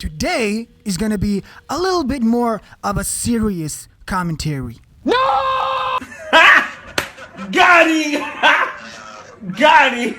today is gonna be a little bit more of a serious commentary. No! Got him! Got him!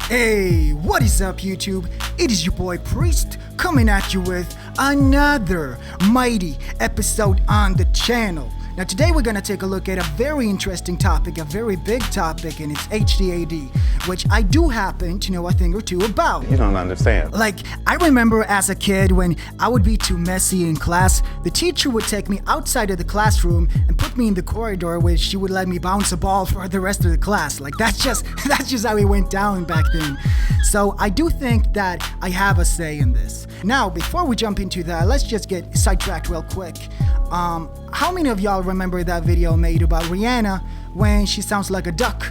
Hey, what is up YouTube? It is your boy Priest coming at you with another mighty episode on the channel. Now today we're gonna take a look at a very interesting topic, a very big topic, and it's ADHD, which I do happen to know a thing or two about. You don't understand. Like, I remember as a kid when I would be too messy in class, the teacher would take me outside of the classroom and put me in the corridor where she would let me bounce a ball for the rest of the class. Like, that's just how it went down back then. So I do think that I have a say in this. Now, before we jump into that, let's just get sidetracked real quick. How many of y'all remember that video made about Rihanna when she sounds like a duck?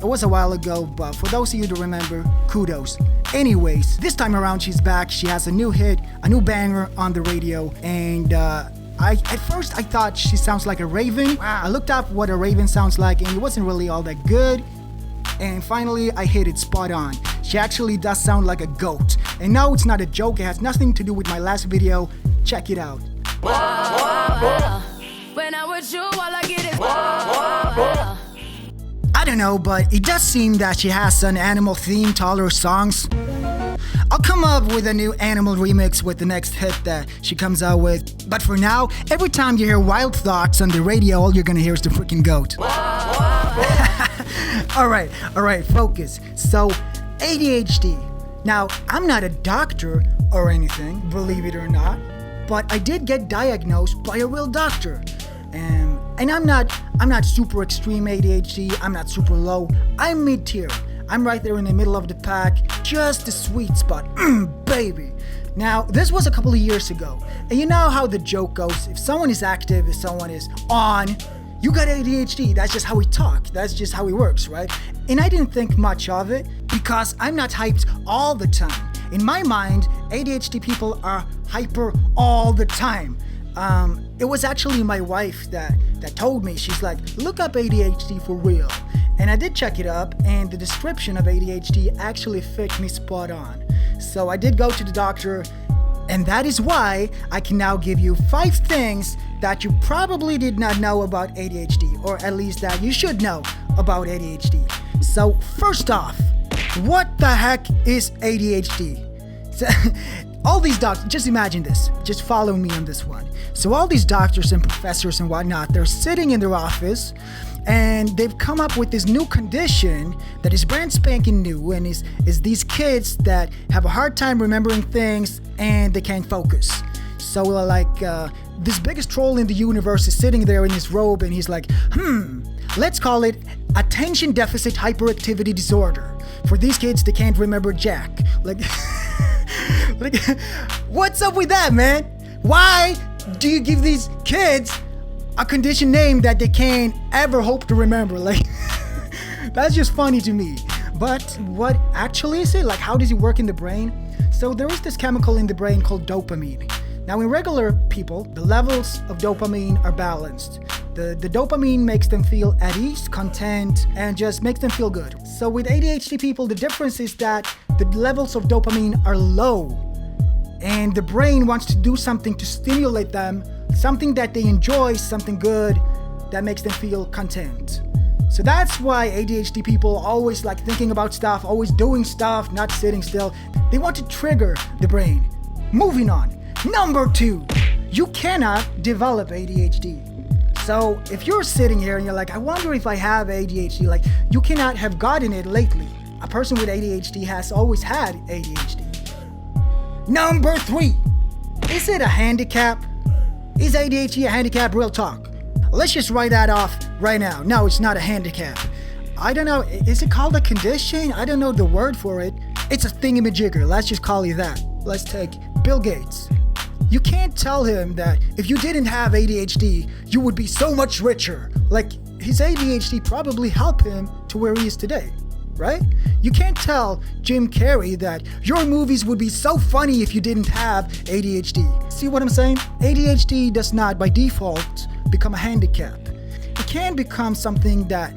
It was a while ago, but for those of you to remember, kudos. Anyways, this time around she's back. She has a new hit, a new banger on the radio, and at first I thought she sounds like a raven. I looked up what a raven sounds like, and it wasn't really all that good. And finally, I hit it spot on. She actually does sound like a goat. And no, it's not a joke. It has nothing to do with my last video. Check it out. When I'm with you, all I get is I don't know, but it does seem that she has an animal theme to all her songs. I'll come up with a new animal remix with the next hit that she comes out with. But for now, every time you hear Wild Thoughts on the radio, all you're gonna hear is the freaking goat. Alright, focus. So, ADHD. Now, I'm not a doctor or anything, believe it or not, but I did get diagnosed by a real doctor. And I'm not super extreme ADHD, I'm not super low, I'm mid-tier. I'm right there in the middle of the pack, just the sweet spot, baby. Now, this was a couple of years ago, and you know how the joke goes, if someone is active, if someone is on, you got ADHD, that's just how we talk, that's just how it works, right? And I didn't think much of it, because I'm not hyped all the time. In my mind, ADHD people are hyper all the time. It was actually my wife that told me, she's like, look up ADHD for real. And I did check it up, and the description of ADHD actually fit me spot on. So I did go to the doctor, and that is why I can now give you 5 things that you probably did not know about ADHD, or at least that you should know about ADHD. So first off, what the heck is ADHD? So, all these doctors, just imagine this, just follow me on this one. So all these doctors and professors and whatnot, they're sitting in their office and they've come up with this new condition that is brand spanking new, and is these kids that have a hard time remembering things and they can't focus. So this biggest troll in the universe is sitting there in his robe and he's like, let's call it attention deficit hyperactivity disorder. For these kids, they can't remember jack. Like, what's up with that, man? Why do you give these kids a condition name that they can't ever hope to remember? Like, that's just funny to me. But what actually is it? Like, how does it work in the brain? So there is this chemical in the brain called dopamine. Now, in regular people, the levels of dopamine are balanced. The dopamine makes them feel at ease, content, and just makes them feel good. So with ADHD people, the difference is that the levels of dopamine are low, and the brain wants to do something to stimulate them, something that they enjoy, something good that makes them feel content. So that's why ADHD people always like thinking about stuff, always doing stuff, not sitting still. They want to trigger the brain. Moving on. Number 2, you cannot develop ADHD. So if you're sitting here and you're like, I wonder if I have ADHD, like, you cannot have gotten it lately. A person with ADHD has always had ADHD. Number 3, is it a handicap? Is ADHD a handicap? Real talk. Let's just write that off right now. No, it's not a handicap. I don't know, is it called a condition? I don't know the word for it. It's a thingamajigger, let's just call it that. Let's take Bill Gates. You can't tell him that if you didn't have ADHD, you would be so much richer. Like, his ADHD probably helped him to where he is today. right? You can't tell Jim Carrey that your movies would be so funny if you didn't have ADHD. See what I'm saying? ADHD does not, by default, become a handicap. It can become something that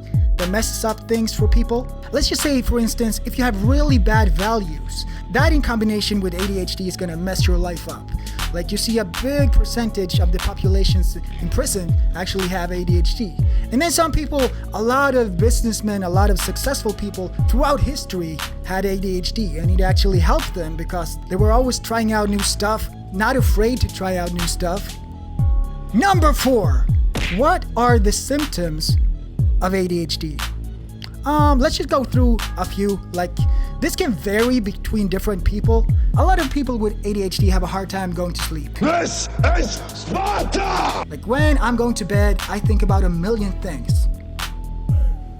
messes up things for people. Let's just say, for instance, if you have really bad values, that in combination with ADHD is gonna mess your life up. Like, you see a big percentage of the populations in prison actually have ADHD. And then some people, a lot of businessmen, a lot of successful people throughout history had ADHD, and it actually helped them because they were always trying out new stuff, not afraid to try out new stuff. Number 4, what are the symptoms of ADHD? Let's just go through a few. Like, this can vary between different people. A lot of people with ADHD have a hard time going to sleep. This is Sparta! Like, when I'm going to bed, I think about a million things.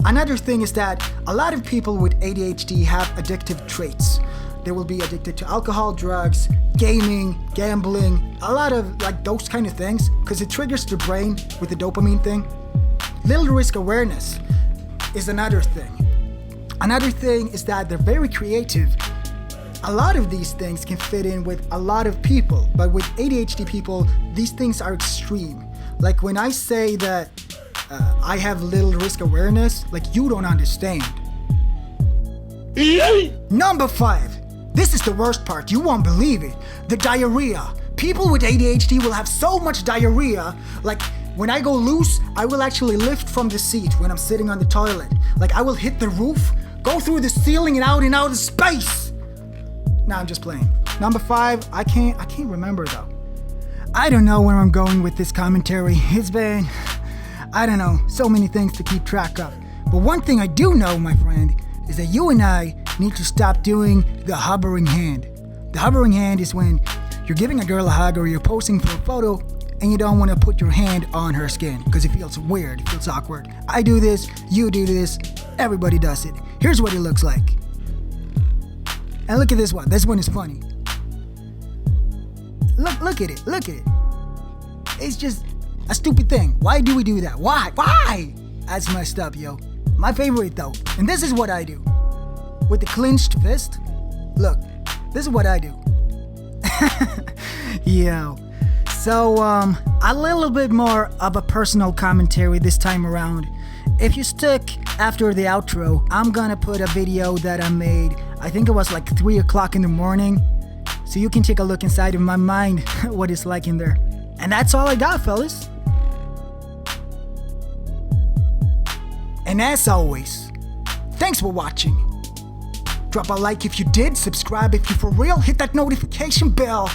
Another thing is that a lot of people with ADHD have addictive traits. They will be addicted to alcohol, drugs, gaming, gambling, a lot of like those kind of things, because it triggers the brain with the dopamine thing. Little risk awareness is another thing. Another thing is that they're very creative. A lot of these things can fit in with a lot of people, but with ADHD people, these things are extreme. Like, when I say that I have little risk awareness, like, you don't understand. Number 5. This is the worst part. You won't believe it. The diarrhea. People with ADHD will have so much diarrhea. Like, when I go loose, I will actually lift from the seat when I'm sitting on the toilet. Like, I will hit the roof, go through the ceiling and out of space. Nah, I'm just playing. Number 5, I can't remember though. I don't know where I'm going with this commentary. It's been, I don't know, so many things to keep track of. But one thing I do know, my friend, is that you and I need to stop doing the hovering hand. The hovering hand is when you're giving a girl a hug or you're posing for a photo and you don't want to put your hand on her skin because it feels weird, it feels awkward. I do this, you do this, everybody does it. Here's what it looks like. And look at this one. This one is funny. Look at it. It's just a stupid thing. Why do we do that? Why? That's messed up, yo. My favorite though. And this is what I do. With the clenched fist. Look, this is what I do. Yo. So, a little bit more of a personal commentary this time around. If you stuck after the outro, I'm gonna put a video that I made, I think it was like 3 o'clock in the morning. So you can take a look inside of my mind, what it's like in there. And that's all I got, fellas. And as always, thanks for watching. Drop a like if you did, subscribe if you for real, hit that notification bell.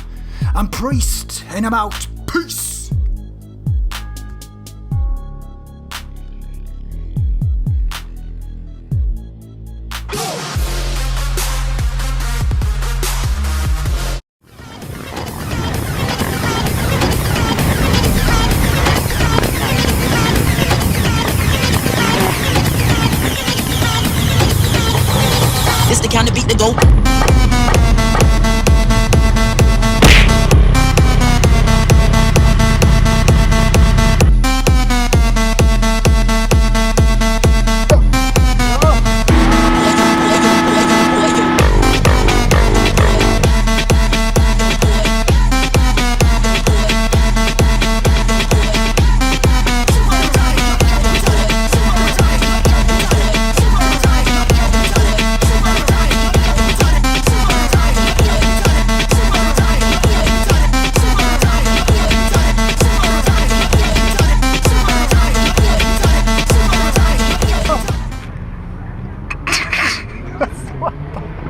I'm Priest, and I'm out. Peace! It's the kind of beat to go. What the